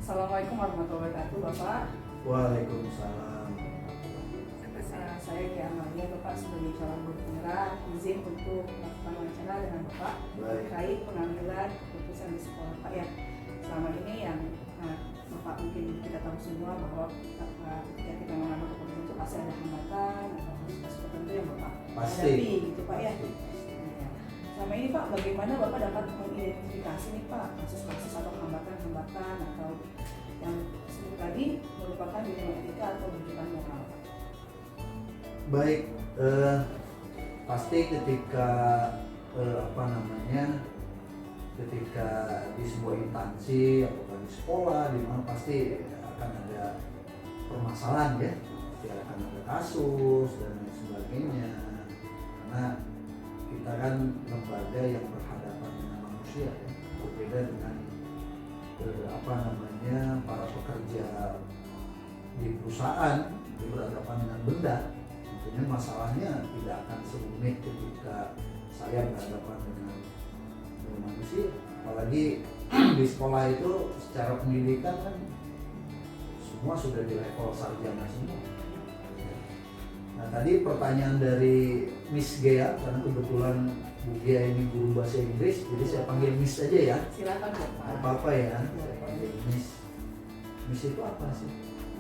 Assalamualaikum warahmatullahi wabarakatuh, Bapak. Waalaikumsalam. Saya Ki Amalia, Bapak sebagai calon guru penggerak izin untuk melakukan wawancara dengan Bapak terkait pengambilan keputusan di sekolah, Pak ya. Selama ini yang Bapak mungkin kita tahu semua bahwa ketika kita mengambil keputusan itu pasti ada hambatan atau kasus-kasus tertentu yang Bapak hadapi, gitu Pak ya. Selama ini Pak, bagaimana Bapak dapat mengidentifikasi nih Pak kasus-kasus atau hambatan-hambatan atau yang seperti tadi merupakan dilema etika atau rujukan moral? Baik, pasti ketika ketika di sebuah instansi atau di sekolah, di mana pasti akan ada permasalahan ya, pasti akan ada kasus dan lain sebagainya. Karena kita kan lembaga yang berhadapan dengan manusia ya, berbeda dengan para pekerja di perusahaan yang berhadapan dengan benda. Tentunya masalahnya tidak akan serumit ketika saya berhadapan dengan manusia. Apalagi di sekolah itu secara pendidikan kan semua sudah di level sarjana semua. Nah tadi pertanyaan dari Miss Gea, karena kebetulan Bu Gea ini guru bahasa Inggris, jadi saya panggil Miss aja ya. Silakan Bapak. Apa-apa ya, saya panggil Miss. Miss itu apa sih?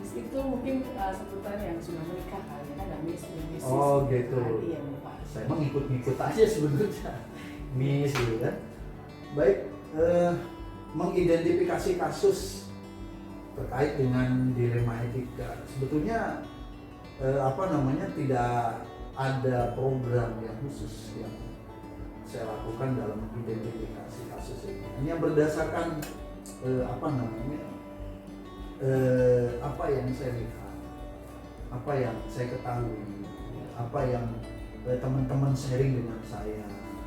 Miss itu mungkin sebutan yang sudah menikah kali ya, ada Miss dan Miss. Oh gitu. Iya Bapak. Saya mah ngikut-ngikut aja sebenarnya. Miss gitu kan. Baik, mengidentifikasi kasus terkait dengan dilema etika. Sebetulnya tidak ada program yang khusus yang saya lakukan dalam mengidentifikasi kasus ini. Ini yang berdasarkan apa yang saya lihat, apa yang saya ketahui, apa yang teman-teman sharing dengan saya.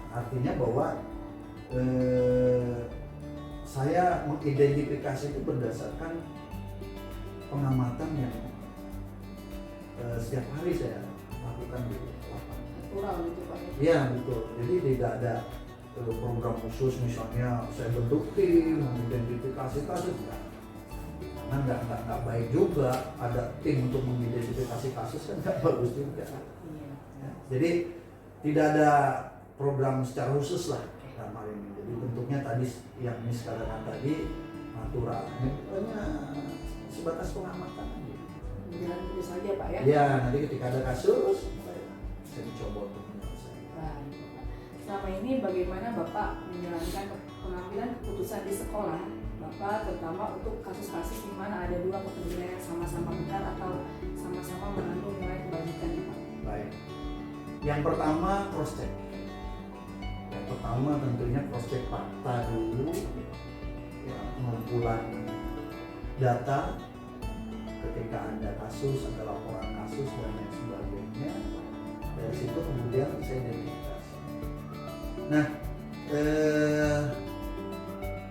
Artinya bahwa saya mengidentifikasi itu berdasarkan pengamatan yang setiap hari saya lakukan di lapangan. Natural gitu Pak. Iya betul. Jadi tidak ada program khusus, misalnya saya bentuk tim mengidentifikasi kasus, karena nggak baik juga ada tim untuk mengidentifikasi kasus, kan nggak bagus juga. Ya, jadi tidak ada program secara khusus lah dalam hal ini. Jadi bentuknya tadi yang Miss katakan tadi natural, hanya sebatas pengamatan aja. Jangan itu saja Pak ya. Ya nanti ketika ada kasus saya mencoba untuk menyelesaikan. Selama ini bagaimana Bapak menjalankan pengambilan keputusan di sekolah Bapak, terutama untuk kasus-kasus di mana ada dua pekerja yang sama-sama benar atau sama-sama mengandung nilai kebajikan Pak? Baik. Yang pertama cross check. Yang pertama tentunya cross check fakta dulu, ya, pengumpulan data ketika ada kasus, ada laporan kasus dan lain sebagainya. Dari situ kemudian saya identifikasi. Nah,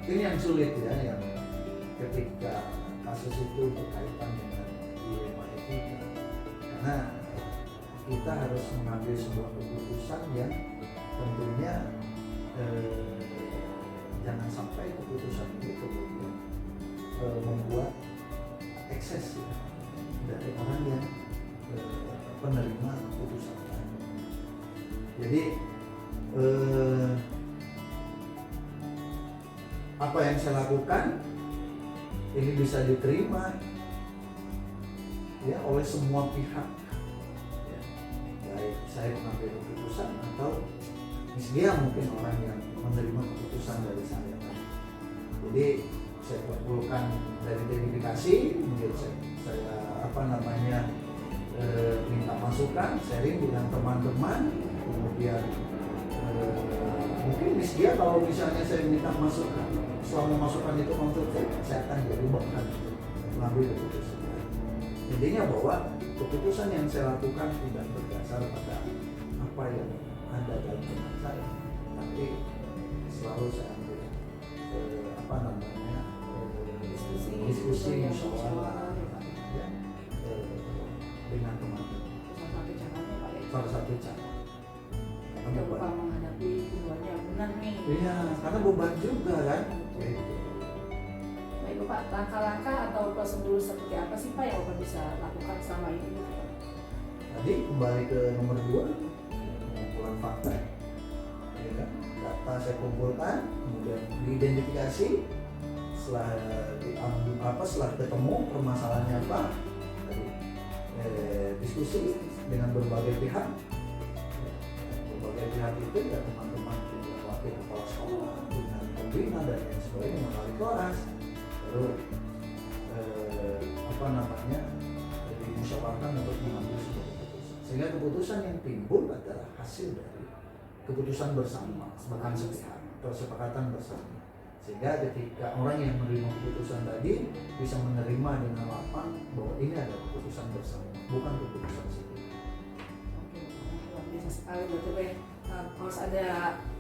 ini yang sulit ya, yang ketika kasus itu berkaitan dengan dilema etika, karena kita harus mengambil sebuah keputusan yang tentunya jangan sampai keputusan itu kemudian membuat ekses ya, dari orang yang penerima keputusan. Jadi apa yang saya lakukan ini bisa diterima ya oleh semua pihak ya, baik saya mengambil keputusan atau dia mungkin orang yang menerima keputusan dari saya. Jadi saya kumpulkan dari identifikasi, kemudian saya minta masukan, sharing dengan teman-teman, kemudian mungkin dia kalau misalnya saya minta masukan, selama masukan itu menurut saya akan jadi bahan mengambil keputusan. Intinya bahwa keputusan yang saya lakukan tidak berdasar pada apa yang ada dalam benak saya, tapi selalu saya ambil diskusi musyawarah ya, dengan teman-teman. Salah satu cara. Kita lupa menghadapi keduanya benar nih. Iya, karena beban juga kan. Baik Bapak, langkah-langkah atau prosedur seperti apa sih Pak yang Bapak bisa lakukan selama ini gitu Pak? Tadi kembali ke nomor 2, pengumpulan fakta, ya kan? Data saya kumpulkan, kemudian diidentifikasi, setelah setelah ketemu permasalahannya apa, tadi diskusi dengan berbagai pihak. Berbagai pihak itu ya teman-teman, wakil kepala sekolah, dengan pembina dan lain sebagainya, dengan wali kelas, lalu dimusyawarahkan untuk mengambil sebuah keputusan. Sehingga keputusan yang timbul adalah hasil dari keputusan bersama, kesepakatan bersama. Sehingga ketika orang yang menerima keputusan tadi bisa menerima dengan lapang bahwa ini adalah keputusan bersama, bukan keputusan sendiri. Oke, luar biasa sekali berarti Pak. Harus ada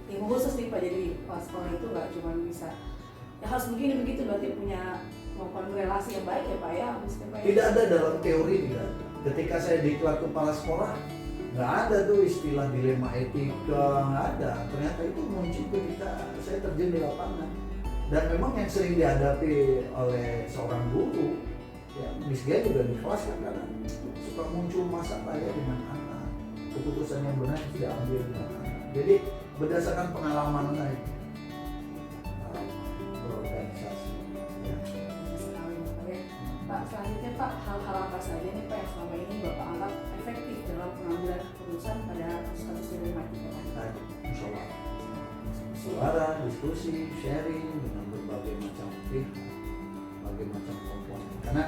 ilmu khusus nih Pak, jadi sekolah itu nggak cuma bisa ya harus begini begitu, berarti punya kemampuan relasi yang baik ya Pak ya, Pak, ya? Tidak ada dalam teori, tidak ada. Ketika saya diklat kepala sekolah, nggak ada tuh istilah dilema etika, nggak ada. Ternyata itu muncul ketika saya terjun di lapangan. Dan memang yang sering dihadapi oleh seorang guru, ya Miss Gia juga di kelas kan, karena suka muncul masalah ya dengan anak, keputusan yang benar tidak ambil dengan anak. Jadi berdasarkan pengalaman saya berorganisasi. Ya. Pak, selanjutnya Pak, hal-hal apa saja nih Pak yang selama ini Bapak anggap efektif dalam pengambilan keputusan pada kasus-kasus dilematika tadi? Suara, diskusi, sharing dengan berbagai macam pihak, berbagai macam kelompok. Karena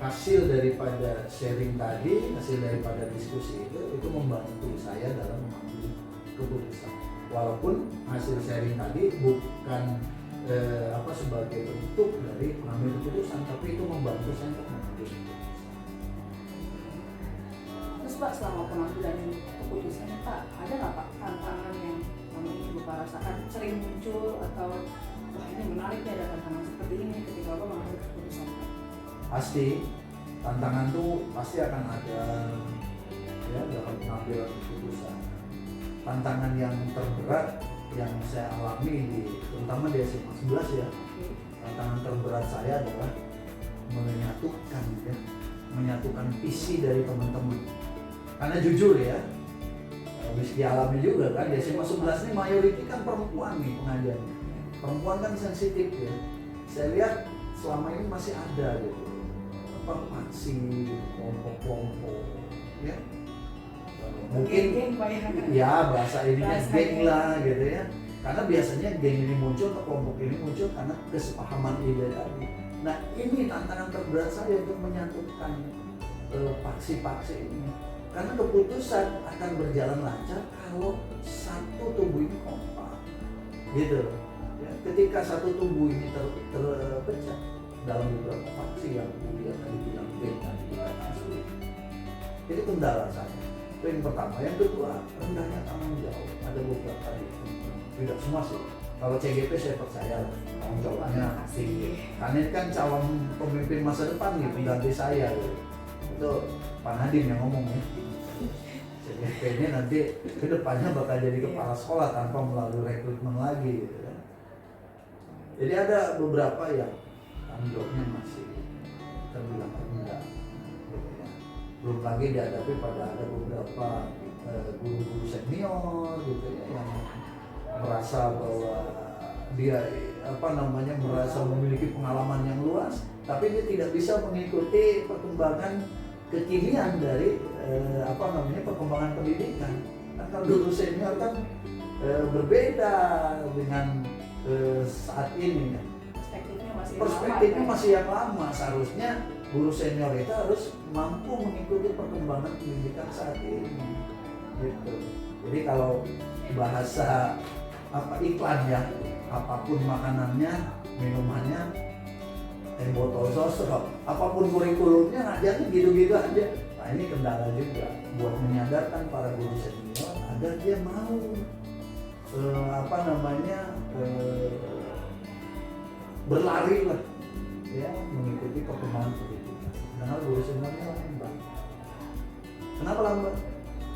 hasil daripada sharing tadi, hasil daripada diskusi itu membantu saya dalam mengambil keputusan. Walaupun hasil sharing tadi bukan sebagai bentuk dari pengambil keputusan, tapi itu membantu saya untuk mengambil keputusan. Terus Pak, selama pengambilan keputusan Pak, ada nggak Pak tantangan yang selama ini Bapak rasakan sering muncul, atau wah ini menarik ya ada tantangan seperti ini ketika Bapak mengambil keputusan Pak? Pasti tantangan tuh pasti akan ada ya dalam pengambilan keputusan. Tantangan yang terberat yang saya alami terutama di SMA 11 ya. Tantangan terberat saya adalah menyatukan visi dari teman-teman. Karena jujur ya, habis dialami juga kan, di SMA 11 ini mayoriti kan perempuan nih pengajarnya. Perempuan kan sensitif ya. Saya lihat selama ini masih ada gitu, faksi, kelompok-kelompok ya. Mungkin ya bahasa ini geng lah gitu ya. Karena biasanya geng ini muncul atau kelompok ini muncul karena kesepahaman ide tadi. Nah ini tantangan terberat saya untuk menyatukan faksi-faksi ini. Karena keputusan akan berjalan lancar kalau satu tubuh ini kompak, gitu. Ya, ketika satu tubuh ini terpecah dalam beberapa faksi yang kemudian tadi bilang geng tadi akan sulit. Itu kendala saya. Itu yang pertama. Yang kedua, rendahnya tanggung jawab. Ada beberapa tidak semua sih. Kalau CGP saya percaya lah tanggung jawabnya tinggi. Karena ini kan calon pemimpin masa depan nih, pengganti saya. Itu Pak Nadiem yang ngomong ya. CGP ini nanti kedepannya bakal jadi kepala sekolah tanpa melalui rekrutmen lagi gitu kan. Jadi ada beberapa yang tanggung jawabnya masih terbilang rendah gitu ya. Belum lagi dihadapi pada ada beberapa guru-guru senior gitu ya yang merasa bahwa dia merasa memiliki pengalaman yang luas, tapi dia tidak bisa mengikuti perkembangan kekinian dari perkembangan pendidikan. Kan kalau guru senior kan berbeda dengan saat ini kan. Perspektifnya masih yang lama. Seharusnya guru senior itu harus mampu mengikuti perkembangan pendidikan saat ini. Gitu. Jadi kalau bahasa iklannya, apapun makanannya, minumannya, botol sosro, apapun kurikulumnya ngajarnya gitu-gitu aja. Nah ini kendala juga buat menyadarkan para guru senior agar dia mau berlari lah ya mengikuti perkembangan pendidikan. Karena guru seniornya lambat. Kenapa lambat?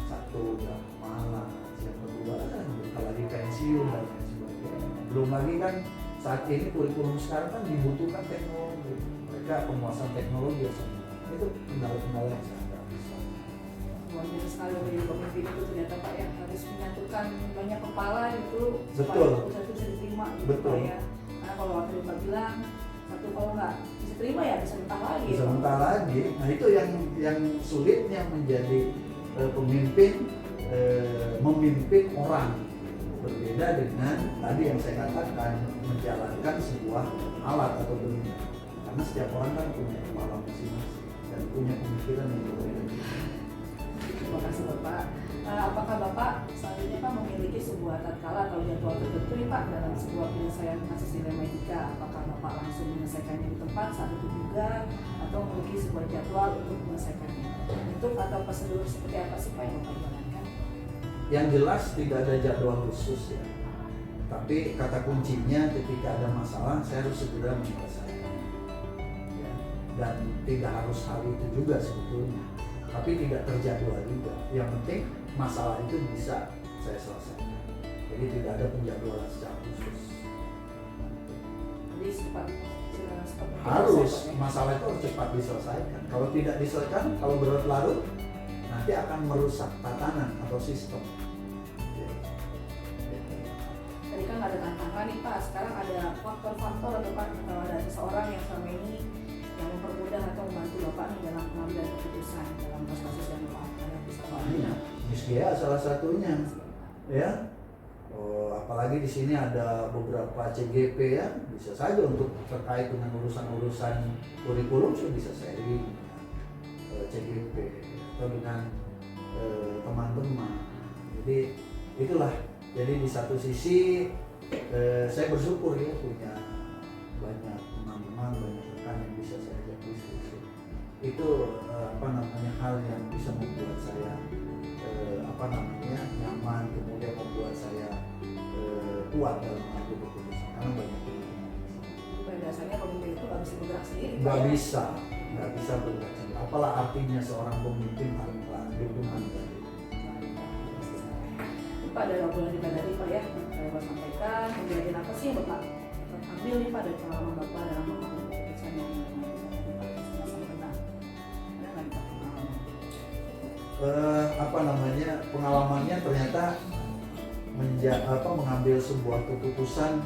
Satu udah malas, yang kedua bentar lagi pensiun dan lain sebagainya. Belum lagi kan saat ini kurikulum sekarang kan dibutuhkan teknologi, mereka penguasaan teknologi itu kendala-kendala yang saya hadapi. Luar biasa sekali menjadi pemimpin itu ternyata Pak ya, harus menyatukan banyak kepala itu supaya Betul. keputusan itu bisa diterima gitu Betul. Pak ya. Karena kalau waktu Pak bilang satu kalau nggak bisa terima ya bisa mentah lagi. Bisa ya, mentah lagi. Nah itu yang sulitnya menjadi pemimpin, memimpin orang. Berbeda dengan tadi yang saya katakan menjalankan sebuah alat atau benda. Karena setiap orang kan punya kepala masing-masing dan punya pemikiran yang berbeda. Terima kasih Bapak. Apakah Bapak selanjutnya Pak memiliki sebuah tatkala atau jadwal tertentu nih Pak dalam sebuah penyelesaian kasus dilema etika? Apakah Bapak langsung menyelesaikannya di tempat saat itu juga atau memiliki sebuah jadwal untuk menyelesaikannya? Bentuk atau prosedur seperti apa sih Pak yang Bapak jalankan? Yang jelas tidak ada jadwal khusus ya. Tapi kata kuncinya ketika ada masalah saya harus segera menyelesaikan. Ya. Dan tidak harus hal itu juga sebetulnya. Tapi tidak terjadwal juga. Yang penting masalah itu bisa saya selesaikan. Jadi tidak ada penjadwalan secara khusus. Jadi seperti Harus masalah itu harus cepat diselesaikan. Kalau tidak diselesaikan, kalau berlarut-larut nanti akan merusak tatanan atau sistem. Tadi kan ada tantangan nih Pak, sekarang ada faktor-faktor atau Pak atau ada seseorang yang selama ini yang mempermudah atau membantu Bapak nih dalam pengambilan keputusan dalam kasus yang Bapak hadapi selama ini. Miss Gia salah satunya, ya. Apalagi di sini ada beberapa CGP ya, bisa saja untuk terkait dengan urusan-urusan kurikulum sudah bisa sharing CGP atau dengan teman-teman. Jadi itulah. Jadi di satu sisi saya bersyukur ya punya banyak teman-teman, banyak rekan yang bisa saya ajak diskusi. Itu hal yang bisa membuat saya nyaman, kemudian membuat saya kuat dalam mengambil keputusan karena banyak teman-teman. Pada dasarnya pemimpin itu nggak bisa bergerak sendiri. Nggak bisa bergerak sendiri. Apalah artinya seorang pemimpin tanpa dukungan dari Pak, dari obrolan kita tadi Pak ya, saya Bapak sampaikan kejadian apa sih yang Bapak ambil nih Pak dari pengalaman Bapak dalam mengambil keputusan yang sama-sama benar. Ada nggak Pak pengalaman? Pengalamannya ternyata mengambil sebuah keputusan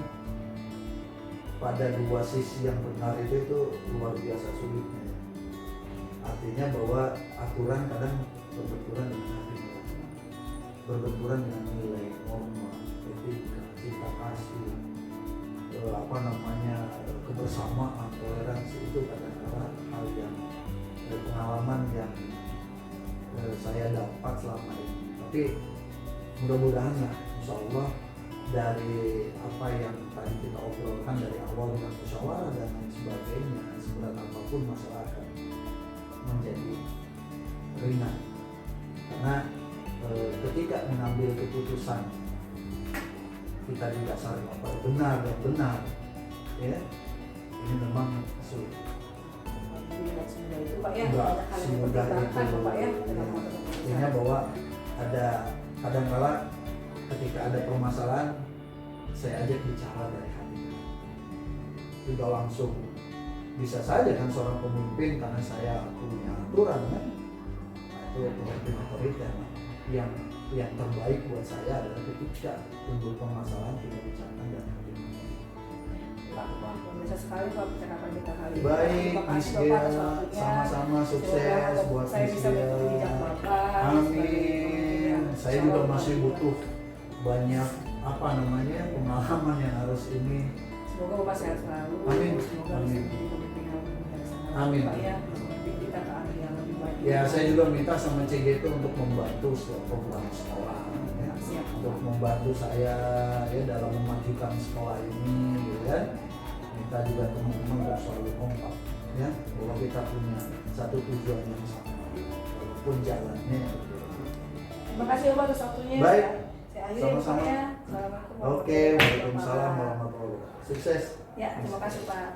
pada dua sisi yang benar itu luar biasa sulitnya. Artinya bahwa aturan kadang berbenturan dengan hati nurani, berbenturan dengan nilai norma, etika, cinta kasih, kebersamaan, toleransi itu kadang-kadang hal yang pengalaman yang saya dapat selama ini. Tapi mudah-mudahan lah, insya Allah dari apa yang tadi kita obrolkan dari awal dengan musyawarah dan lain sebagainya, seberat apapun masalah akan menjadi ringan. Karena ketika mengambil keputusan kita didasari apa benar dan benar, ya ini memang sulit. Tidak semudah itu Pak ya, Enggak banyak hal yang semudah dipertimbangkan itu. Pak ya dalam mengambil keputusan. Artinya bahwa ada kadang-kala ketika ada permasalahan saya ajak bicara dari hati. Tidak langsung bisa saja kan seorang pemimpin karena saya punya aturan kan, itu pemimpin otoriter. Yang terbaik buat saya adalah ketika timbul permasalahan kita bicarakan dari hati. Pak, bisa sekali Pak percakapan kita kali ini. Baik, Terima Miss kasih Bapak atas Gia, waktunya. sama-sama sukses Semoga buat saya Miss bisa Gia. mengikuti jejak Bapak. Amin. Saya juga masih butuh banyak pengalaman yang harus ini. Semoga Bapak sehat selalu. Amin. Semoga Amin. bisa menjadi pemimpin yang bijaksana. Amin. Pak ya, memimpin kita ke arah yang lebih baik. Ya, saya juga minta sama CGT untuk membantu program sekolah, ya. Siap. Untuk membantu saya ya dalam memajukan sekolah ini, gitu kan. Minta juga teman-teman untuk selalu kompak, ya. Bahwa kita punya satu tujuan yang sama, walaupun jalannya berbeda. Terima kasih Bapak atas waktunya. Baik. Saya akhiri Sama-sama. Pak ya. Assalamualaikum Oke, waalaikumsalam warahmatullahi wabarakatuh. Sukses. Ya, terima kasih Pak.